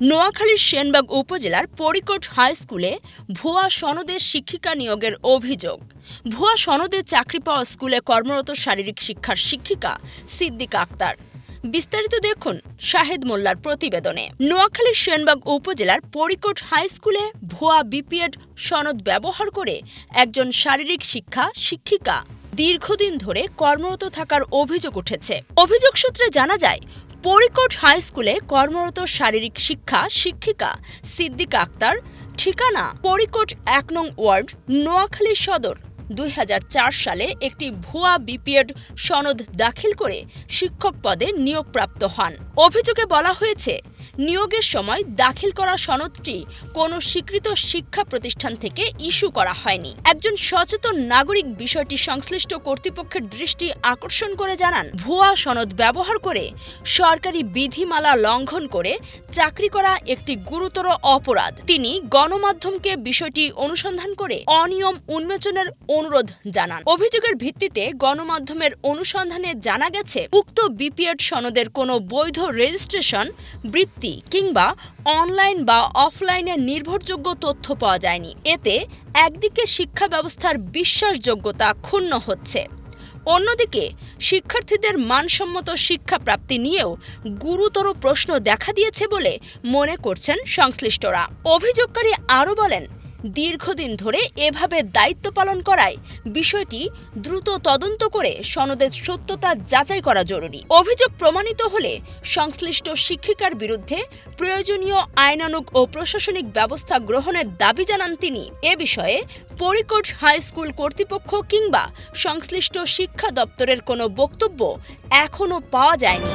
নোয়াখালীর সেনবাগ উপজেলার পরিকোট হাই স্কুলে ভুয়া সনদে শিক্ষিকা নিয়োগের অভিযোগ। ভুয়া সনদে চাকরি পাওয়া স্কুলে কর্মরত শারীরিক শিক্ষার শিক্ষিকা সিদ্দিকা আক্তার। বিস্তারিত দেখুন শাহেদ মোল্লার প্রতিবেদনে। নোয়াখালীর সেনবাগ উপজেলার পরিকোট হাই স্কুলে ভুয়া বিপিএড সনদ ব্যবহার করে একজন শারীরিক শিক্ষিকা দীর্ঘদিন ধরে কর্মরত থাকার অভিযোগ উঠেছে। অভিযোগ সূত্রে জানা যায়, পরিকোট হাই স্কুলে কর্মরত শারীরিক শিক্ষিকা সিদ্দিকা আক্তার, ঠিকানা পরিকোট ১ নং ওয়ার্ড, নোয়াখালী সদর, ২০০৪ সালে একটি ভুয়া বিপিএড সনদ দাখিল করে শিক্ষক পদে নিয়োগপ্রাপ্ত হন। অভিযোগে বলা হয়েছে, নিয়োগের সময় দাখিল করা সনদটি কোনো স্বীকৃত শিক্ষা প্রতিষ্ঠান থেকে ইস্যু করা হয়নি। একজন সচেতন নাগরিক বিষয়টি সংশ্লিষ্ট কর্তৃপক্ষের দৃষ্টি আকর্ষণ করে জানান, ভুয়া সনদ ব্যবহার করে সরকারি বিধিমালা লঙ্ঘন করে চাকরি করা একটি গুরুতর অপরাধ। তিনি গণমাধ্যমকে বিষয়টি অনুসন্ধান করে অনিয়ম উন্মোচনের অনুরোধ জানান। অভিযোগের ভিত্তিতে গণমাধ্যমের অনুসন্ধানে জানা গেছে, উক্ত বিপিএড সনদের কোনো বৈধ রেজিস্ট্রেশন, বৃত্তি কিংবা অনলাইন বা অফলাইনে নির্ভরযোগ্য তথ্য পাওয়া যায়নি। এতে একদিকে শিক্ষা ব্যবস্থার বিশ্বাসযোগ্যতা ক্ষুণ্ণ হচ্ছে, অন্যদিকে শিক্ষার্থীদের মানসম্মত শিক্ষা প্রাপ্তি নিয়েও গুরুতর প্রশ্ন দেখা দিয়েছে বলে মনে করছেন সংশ্লিষ্টরা। অভিযোগকারী আরও বলেন, দীর্ঘদিন ধরে এভাবে দায়িত্ব পালন করায় বিষয়টি দ্রুত তদন্ত করে সনদের সত্যতা যাচাই করা জরুরি। অভিযোগ প্রমাণিত হলে সংশ্লিষ্ট শিক্ষিকার বিরুদ্ধে প্রয়োজনীয় আইনানুগ ও প্রশাসনিক ব্যবস্থা গ্রহণের দাবি জানান তিনি। এ বিষয়ে পরিকোট হাই স্কুল কর্তৃপক্ষ কিংবা সংশ্লিষ্ট শিক্ষা দপ্তরের কোনো বক্তব্য এখনও পাওয়া যায়নি।